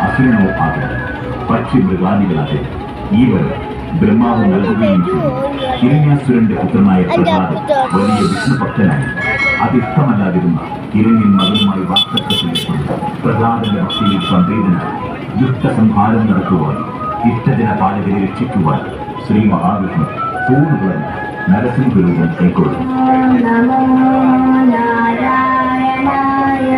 അസുരനോ ആകണം, പക്ഷി മൃഗാദികളാകെ ഇവർ ബ്രഹ്മാവ് നൽകുകയും ചെയ്തു. ഹിരണ്യാസുരന്റെ പുത്രനായ പ്രഹ്ലാദൻ വലിയ വിഷ്ണുഭക്തനായി. അതിഷ്ടമല്ലാതിരുന്ന ഹിരണ്യൻ മകനുമായി വാക്തത്വത്തിലേർപ്പെട്ടു. പ്രഹ്ലാദന്റെ ഭക്തിയിൽ സംവേദനായി ദുഷ്ടസംഹാരം നടത്തുവാൻ, ഇഷ്ടജന പാലകരെ രക്ഷിക്കുവാൻ ശ്രീ മഹാവിഷ്ണു പൂർണ്ണ നരസിംഹരൂപം കൈക്കൊള്ളും. നമോ നാരായണായ.